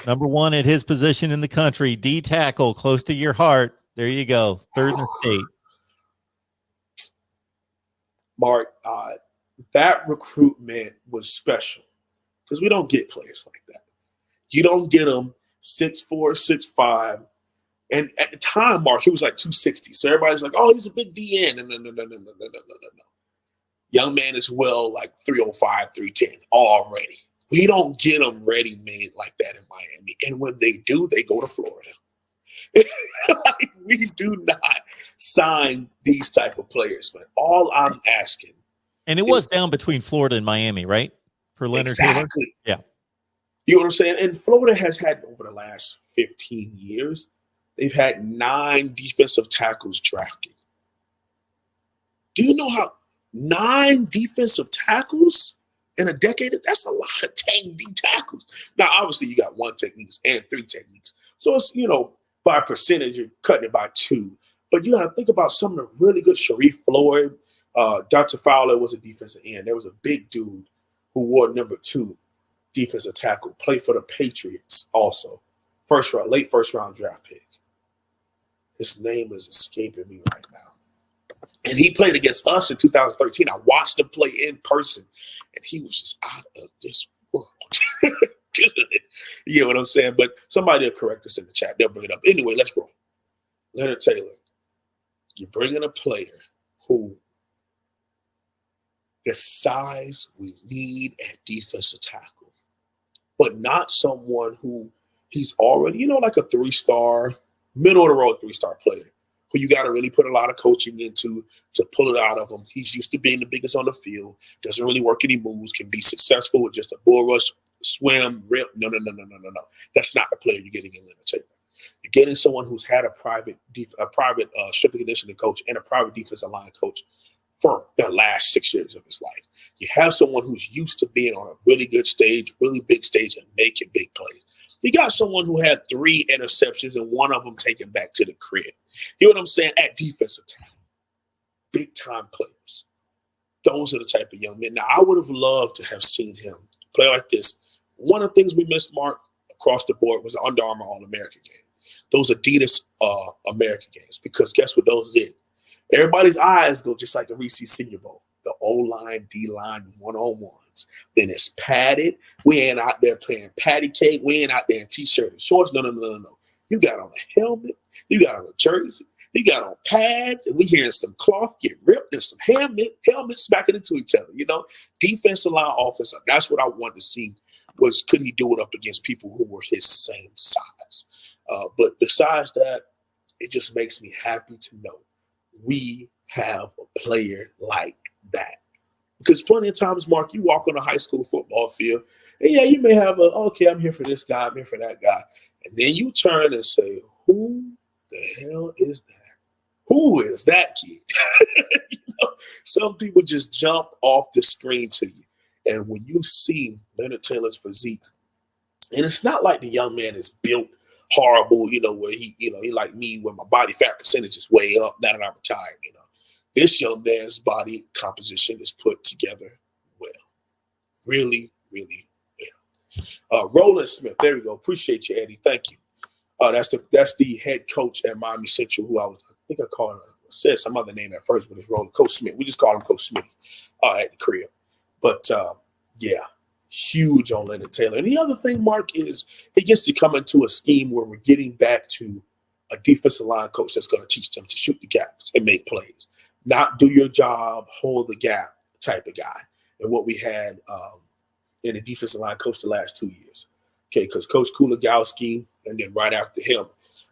number one at his position in the country. D tackle, close to your heart. There you go. Third in the state. Mark, that recruitment was special because we don't get players like that. You don't get them 6'4", 6'5". And at the time, Mark, he was like 260. So everybody's like, oh, he's a big DN. No. Young man is well like 305, 310 already. We don't get them ready-made like that in Miami. And when they do, they go to Florida. Like, we do not sign these type of players, but all I'm asking. And it was down between Florida and Miami, right? For Leonard Taylor? Yeah. You know what I'm saying? And Florida has had, over the last 15 years, they've had 9 defensive tackles drafted. Do you know how 9 defensive tackles in a decade? That's a lot of 10 D tackles. Now, obviously, you got 1 techniques and 3 techniques. So it's, by percentage, you're cutting it by 2. But you got to think about some of the really good. Sharif Floyd, Dr. Fowler was a defensive end. There was a big dude who wore number 2 defensive tackle, played for the Patriots also. Late first round draft pick. His name is escaping me right now. And he played against us in 2013. I watched him play in person, and he was just out of this world. Good. You know what I'm saying? But somebody will correct us in the chat. They'll bring it up. Anyway, let's roll. Leonard Taylor, you're bringing a player who the size we need at defensive tackle, but not someone who he's already, like a 3-star, middle of the road 3-star player who you got to really put a lot of coaching into to pull it out of him. He's used to being the biggest on the field, doesn't really work any moves, can be successful with just a bull rush, swim, rip. No. That's not the player you're getting in Leonard Taylor. You're getting someone who's had a private strength and conditioning coach and a private defensive line coach for the last 6 years of his life. You have someone who's used to being on a really good stage, really big stage, and making big plays. You got someone who had 3 interceptions and 1 of them taken back to the crib. You know what I'm saying? At defensive tackle. Big time players. Those are the type of young men. Now, I would have loved to have seen him play like this. One of the things we missed, Mark, across the board was the Under Armour All-American game. those Adidas American games, because guess what those did? Everybody's eyes go just like the Reese's Senior Bowl. The O-line, D-line, one-on-ones. Then it's padded. We ain't out there playing patty cake. We ain't out there in T-shirt and shorts. No. You got on a helmet. You got on a jersey. You got on pads. And we hearing some cloth get ripped and some helmets smacking into each other. Defensive line, offensive. That's what I wanted to see, was could he do it up against people who were his same size. But besides that, it just makes me happy to know we have a player like that. Because plenty of times, Mark, you walk on a high school football field, and yeah, you may have okay, I'm here for this guy, I'm here for that guy. And then you turn and say, who the hell is that? Who is that kid? Some people just jump off the screen to you. And when you see Leonard Taylor's physique, and it's not like the young man is built horrible, where he like me, where my body fat percentage is way up now that I'm retired, This young man's body composition is put together well. Really, really well. Roland Smith, there we go. Appreciate you, Eddie. Thank you. That's the head coach at Miami Central, who I think I said some other name at first, but it's Roland. Coach Smith. We just call him Coach Smith at the crib. But yeah, huge on Leonard Taylor. And the other thing, Mark, is he gets to come into a scheme where we're getting back to a defensive line coach that's going to teach them to shoot the gaps and make plays. Not do your job, hold the gap type of guy. And what we had in the defensive line coach the last 2 years. Okay, because Coach Kulagowski, and then right after him,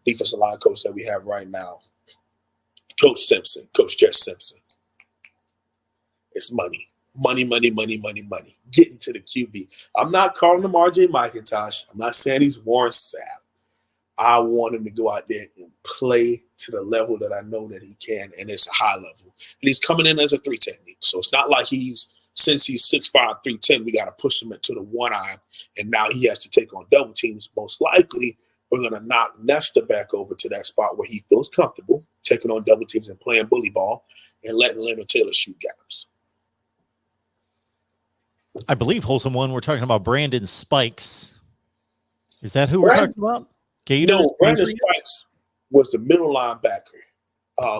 defensive line coach that we have right now, Coach Jess Simpson. It's money. Money. Getting to the QB. I'm not calling him RJ McIntosh. I'm not saying he's Warren Sapp. I want him to go out there and play to the level that I know that he can, and it's a high level. And he's coming in as a 3 technique. So it's not like since he's 6'5", 310, we got to push him into the one eye, and now he has to take on double teams. Most likely, we're going to knock Nesta back over to that spot where he feels comfortable taking on double teams and playing bully ball and letting Leonard Taylor shoot gaps. I believe Holsum one, we're talking about Brandon Spikes. Is that who we're talking about? No, Brandon Spikes was the middle linebacker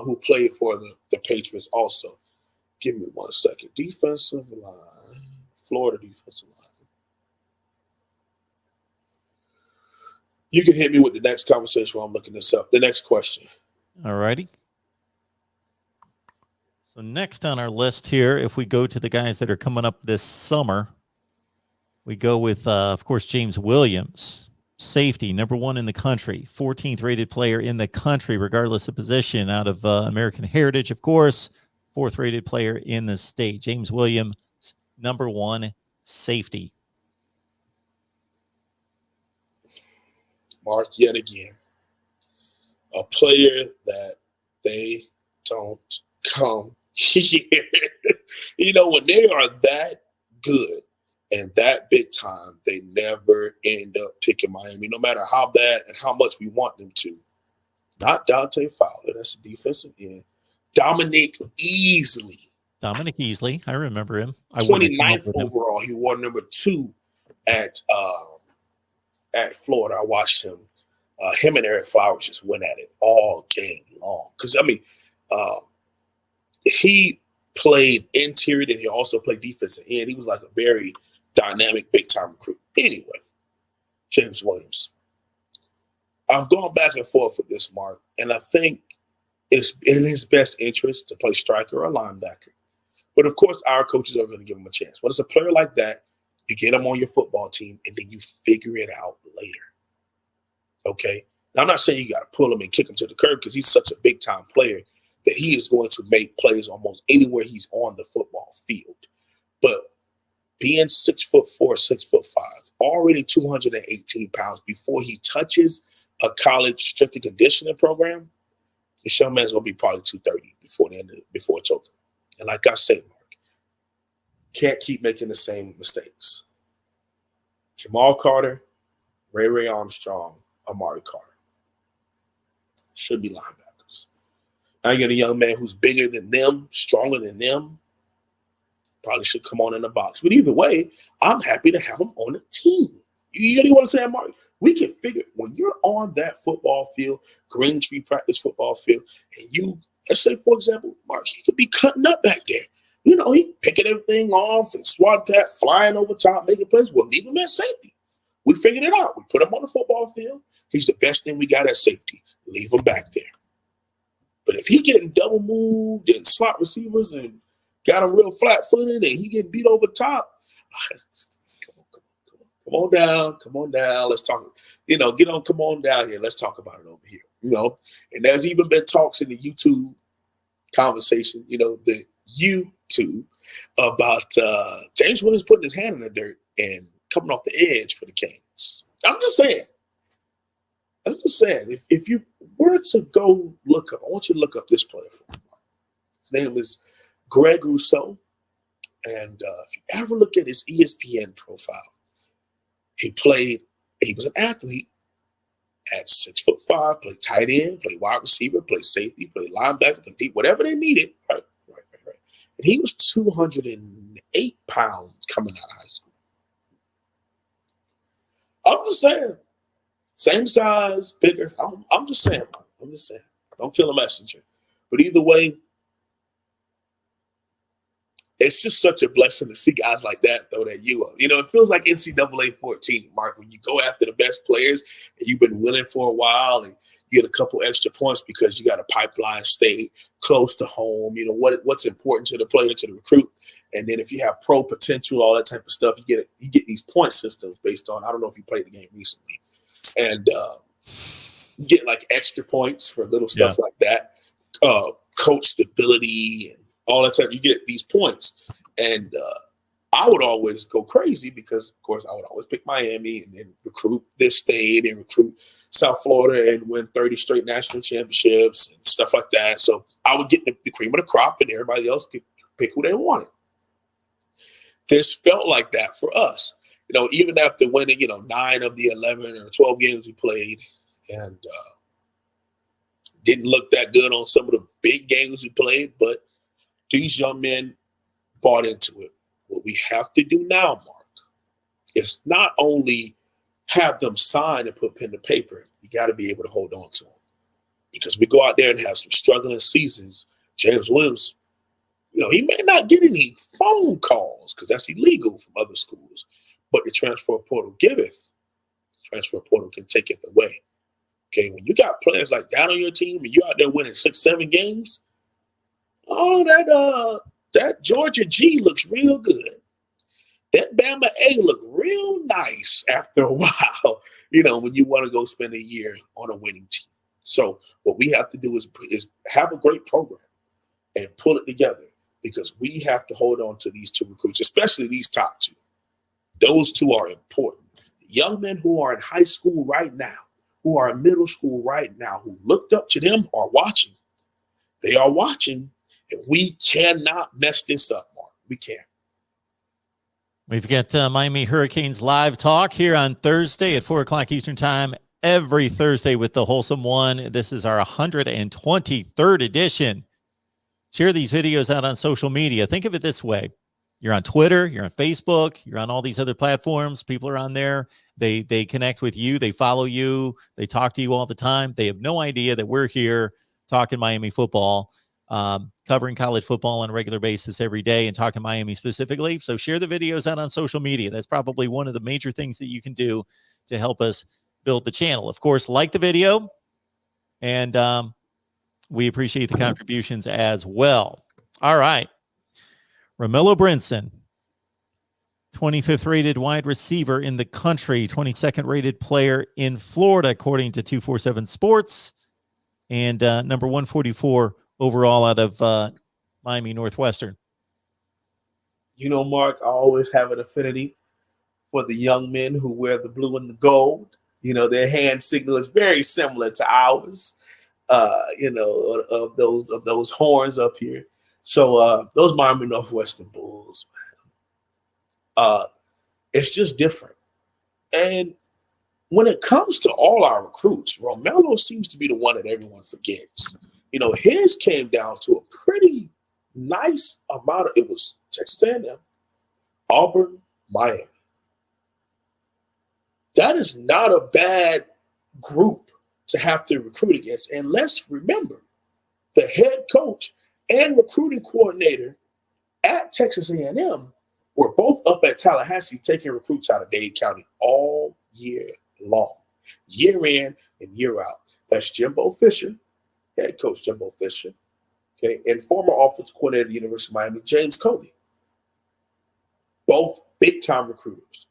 who played for the Patriots also. Give me 1 second. Defensive line. Florida defensive line. You can hit me with the next conversation while I'm looking this up. The next question. All righty. So next on our list here, if we go to the guys that are coming up this summer, we go with, of course, James Williams, safety, number 1 in the country, 14th rated player in the country, regardless of position, out of American Heritage, of course, 4th rated player in the state. James Williams, number 1 safety. Mark, yet again, a player that they don't come here. When they are that good and that big time, they never end up picking Miami, no matter how bad and how much we want them to. Not Dante Fowler, that's the defensive end. Dominic Easley. I remember him. 29th overall. He wore number 2 at Florida. I watched him. Him and Eric Flowers just went at it all game long. Because, he played interior and he also played defensive end. He was like a very dynamic, big-time recruit. Anyway, James Williams. I've gone back and forth with this, Mark, and I think it's in his best interest to play striker or linebacker. But, of course, our coaches are going to give him a chance. When it's a player like that, you get him on your football team, and then you figure it out later. Okay? Now, I'm not saying you got to pull him and kick him to the curb because he's such a big-time player that he is going to make plays almost anywhere he's on the football field. But being 6'4", 6'5", already 218 pounds before he touches a college strength and conditioning program, this young man's going to be probably 230 before it's over. And like I said, Mark, can't keep making the same mistakes. Jamal Carter, Ray Armstrong, Amari Carter should be linebackers. Now you get a young man who's bigger than them, stronger than them, probably should come on in the box. But either way, I'm happy to have him on the team. You know what I'm saying, Mark? We can figure when you're on that football field, Green Tree practice football field, and you, let's say, for example, Mark, he could be cutting up back there. He picking everything off and swat that, flying over top, making plays. We'll leave him at safety. We figured it out. We put him on the football field. He's the best thing we got at safety. Leave him back there. But if he getting double moved and slot receivers and got him real flat-footed and he getting beat over top, come on down. Let's talk. Come on down here. Let's talk about it over here. And there's even been talks in the YouTube conversation, the YouTube about James Williams putting his hand in the dirt and coming off the edge for the Canes. I'm just saying. If you were to go look up, I want you to look up this player for me. His name is Greg Rousseau. And if you ever look at his ESPN profile, he was an athlete at 6'5", played tight end, played wide receiver, played safety, played linebacker, played deep, whatever they needed. Right. And he was 208 pounds coming out of high school. I'm just saying. Same size, bigger. I'm just saying. Don't kill a messenger. But either way, it's just such a blessing to see guys like that throw that you up. It feels like NCAA 14, Mark, when you go after the best players and you've been winning for a while and you get a couple extra points because you got a pipeline stay close to home. What's important to the player, to the recruit. And then if you have pro potential, all that type of stuff, you get these point systems based on, I don't know if you played the game recently, and get like extra points for little stuff like that. Coach stability and all that type. You get these points. And I would always go crazy because, of course, I would always pick Miami and then recruit this state and recruit South Florida and win 30 straight national championships and stuff like that. So I would get the cream of the crop and everybody else could pick who they wanted. This felt like that for us. Even after winning, 9 of the 11 or 12 games we played and didn't look that good on some of the big games we played, but these young men bought into it. What we have to do now, Mark, is not only have them sign and put pen to paper, you got to be able to hold on to them. Because we go out there and have some struggling seasons. James Williams, he may not get any phone calls because that's illegal from other schools, but the transfer portal giveth. The transfer portal can taketh away. Okay, when you got players like that on your team and you out there winning 6-7 games, that Georgia G looks real good. That Bama A look real nice after a while, when you want to go spend a year on a winning team. So what we have to do is have a great program and pull it together because we have to hold on to these 2 recruits, especially these top 2. Those 2 are important. The young men who are in high school right now, who are in middle school right now, who looked up to them are watching. They are watching. And we cannot mess this up, Mark. We can't. We've got Miami Hurricanes live talk here on Thursday at 4 o'clock Eastern time every Thursday with the Holsum One. This is our 123rd edition. Share these videos out on social media. Think of it this way. You're on Twitter, you're on Facebook, you're on all these other platforms. People are on there. They connect with you. They follow you. They talk to you all the time. They have no idea that we're here talking Miami football. Covering college football on a regular basis every day and talking Miami specifically. So share the videos out on social media. That's probably one of the major things that you can do to help us build the channel. Of course, like the video, and we appreciate the contributions as well. All right. Romello Brinson, 25th rated wide receiver in the country, 22nd rated player in Florida, according to 247 Sports, and number 144 overall out of Miami Northwestern. Mark, I always have an affinity for the young men who wear the blue and the gold. Their hand signal is very similar to ours, of those horns up here. So those Miami Northwestern Bulls, man, it's just different. And when it comes to all our recruits, Romello seems to be the one that everyone forgets. His came down to a pretty nice amount of, it was Texas A&M, Auburn, Miami. that is not a bad group to have to recruit against. And let's remember, the head coach and recruiting coordinator at Texas A&M were both up at Tallahassee taking recruits out of Dade County all year long, year in and year out. That's Jimbo Fisher, head coach Jimbo Fisher, okay, and former offensive coordinator at the University of Miami, James Cody. Both big-time recruiters,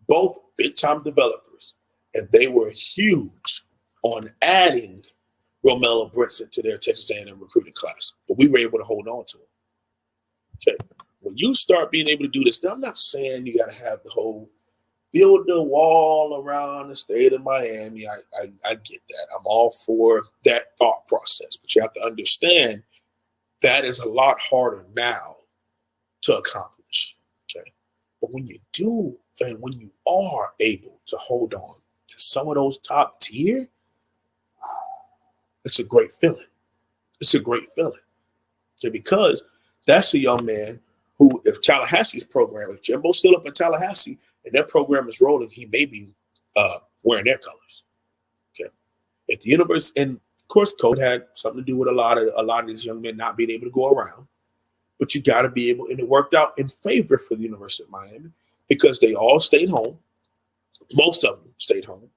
both big-time developers, and they were huge on adding Romello Brinson to their Texas A&M recruiting class. But we were able to hold on to him. Okay, when you start being able to do this, now I'm not saying you got to have the whole build the wall around the state of Miami. I get that. I'm all for that thought process. But you have to understand that is a lot harder now to accomplish. Okay. But when you do, and when you are able to hold on to some of those top tier, it's a great feeling. It's a great feeling. Okay, because that's a young man who, if Tallahassee's program, if Jimbo's still up in Tallahassee and their program is rolling, he may be wearing their colors. Okay. If the universe, and of course, code had something to do with a lot of these young men not being able to go around, but you got to be able, and it worked out in favor for the University of Miami because they all stayed home. Most of them stayed home,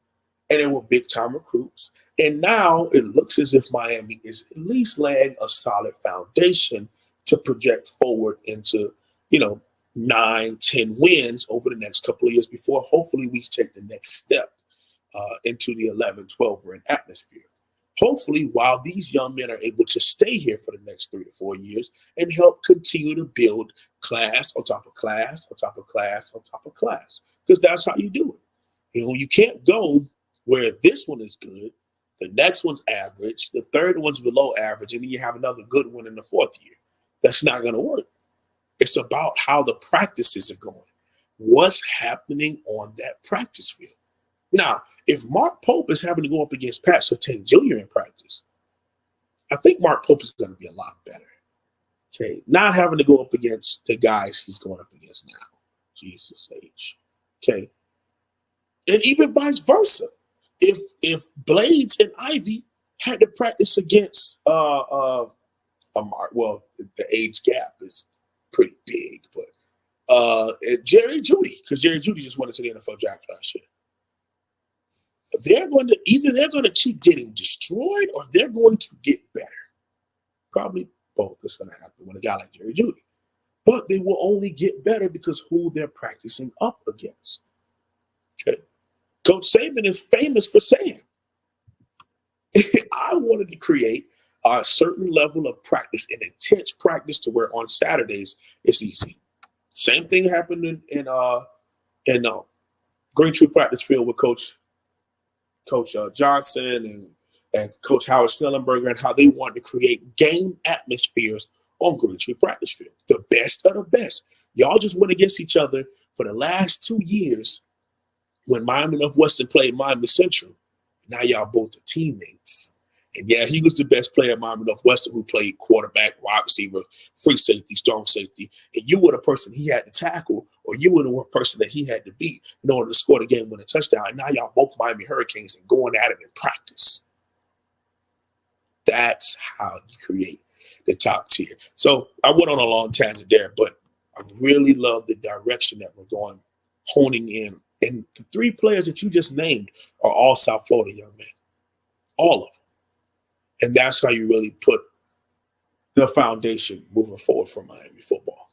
and they were big time recruits. And now it looks as if Miami is at least laying a solid foundation to project forward into, 9-10 wins over the next couple of years before hopefully we take the next step into the 11-12 win atmosphere. Hopefully, while these young men are able to stay here for the next 3 to 4 years and help continue to build class on top of class, on top of class, on top of class, because that's how you do it. You can't go where this one is good, the next one's average, the third one's below average, and then you have another good one in the fourth year. That's not going to work. It's about how the practices are going. What's happening on that practice field? Now, if Mark Pope is having to go up against Pat Surtain Jr. in practice, I think Mark Pope is going to be a lot better. Okay, not having to go up against the guys he's going up against now. Jesus H. Okay, and even vice versa. If Blades and Ivy had to practice against Mark, well, the age gap is pretty big, but Jerry Jeudy, because Jerry Jeudy just went into the NFL draft last year. They're going to keep getting destroyed or they're going to get better. Probably both is going to happen when a guy like Jerry Jeudy. But they will only get better because who they're practicing up against. Okay. Coach Saban is famous for saying, I wanted to create a certain level of practice, an intense practice to where on Saturdays it's easy. Same thing happened in Green Tree Practice Field with Coach Johnson and Coach Howard Snellenberger, and how they wanted to create game atmospheres on Green Tree Practice Field. The best of the best. Y'all just went against each other for the last 2 years when Miami Northwestern played Miami Central. Now y'all both are teammates. And yeah, he was the best player at Miami Northwestern who played quarterback, wide receiver, free safety, strong safety. And you were the person he had to tackle, or you were the person that he had to beat in order to score the game-winning touchdown. And now y'all both Miami Hurricanes and going at it in practice. That's how you create the top tier. So I went on a long tangent there, but I really love the direction that we're going, honing in. And the 3 players that you just named are all South Florida young men. All of them. And that's how you really put the foundation moving forward for Miami football.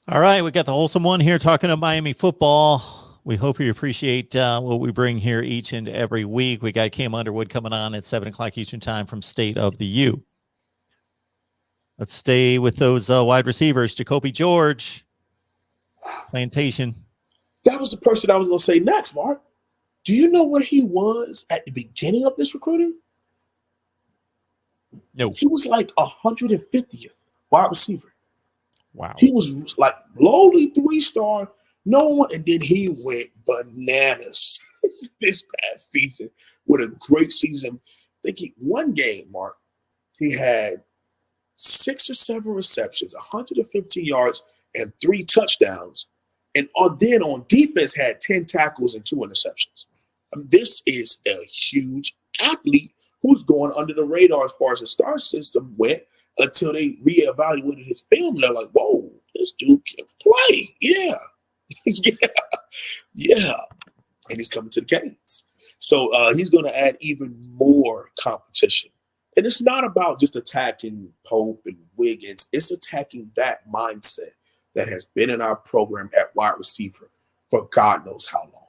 All right, we got the Holsum one here talking about Miami football. We hope you appreciate what we bring here each and every week. We got Cam Underwood coming on at 7 o'clock Eastern time from State of the U. Let's stay with those wide receivers. Jacoby George, Plantation. That was the person I was going to say next, Mark. Do you know where he was at the beginning of this recruiting? No. He was like 150th wide receiver. Wow. He was like lowly 3-star, no one, and then he went bananas this past season with a great season. I think one game, Mark, he had 6 or 7 receptions, 115 yards, and 3 touchdowns. And then on defense had 10 tackles and 2 interceptions. This is a huge athlete who's going under the radar as far as the star system went until they reevaluated his film. They're like, whoa, this dude can play. Yeah. yeah. And he's coming to the Canes. So he's going to add even more competition. And it's not about just attacking Pope and Wiggins. It's attacking that mindset that has been in our program at wide receiver for God knows how long.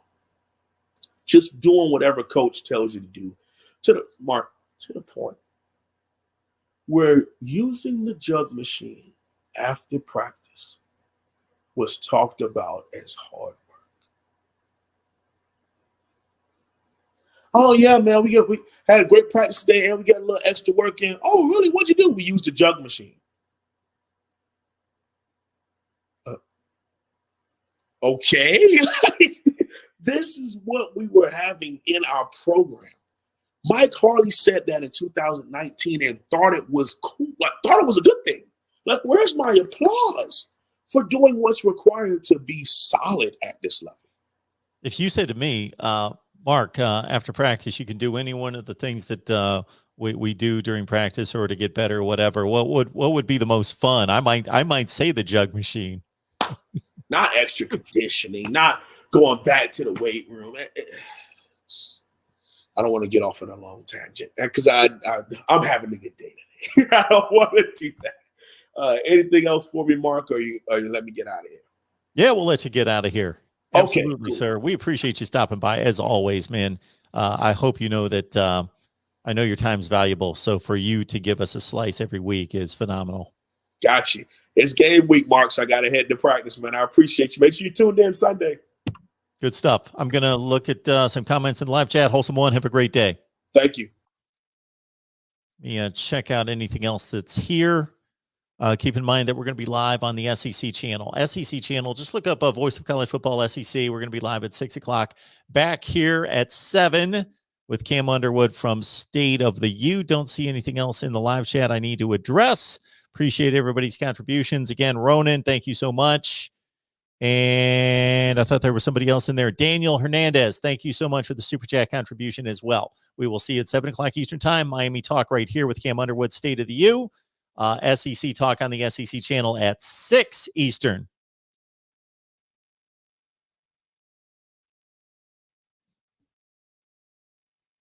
Just doing whatever coach tells you to do to the point where using the jug machine after practice was talked about as hard work. Oh yeah, man, we had a great practice today and we got a little extra work in. Oh, really? What'd you do? We used the jug machine. Okay. This is what we were having in our program. Mike Harley said that in 2019 and thought it was cool. Like, thought it was a good thing. Like, where's my applause for doing what's required to be solid at this level? If you said to me, Mark, after practice, you can do any one of the things that we do during practice or to get better or whatever, what would be the most fun? I might say the jug machine. Not extra conditioning, not going back to the weight room. I don't want to get off on a long tangent because I'm having a good day today. I don't want to do that. Anything else for me, Mark, or you let me get out of here? Yeah, we'll let you get out of here. Absolutely, okay, cool. Sir. We appreciate you stopping by as always, man. I hope you know that I know your time's valuable. So for you to give us a slice every week is phenomenal. Got you. It's game week, Mark, so I got to head to practice, man. I appreciate you. Make sure you tuned in Sunday. Good stuff. I'm going to look at some comments in the live chat. Holsum One, have a great day. Thank you. Yeah, check out anything else that's here. Keep in mind that we're going to be live on the SEC channel. SEC channel, just look up Voice of College Football SEC. We're going to be live at 6 o'clock. Back here at 7 with Cam Underwood from State of the U. Don't see anything else in the live chat I need to address. Appreciate everybody's contributions. Again, Ronan, thank you so much. And I thought there was somebody else in there. Daniel Hernandez, thank you so much for the Super Chat contribution as well. We will see you at 7 o'clock Eastern Time. Miami Talk right here with Cam Underwood, State of the U. SEC Talk on the SEC channel at 6 Eastern.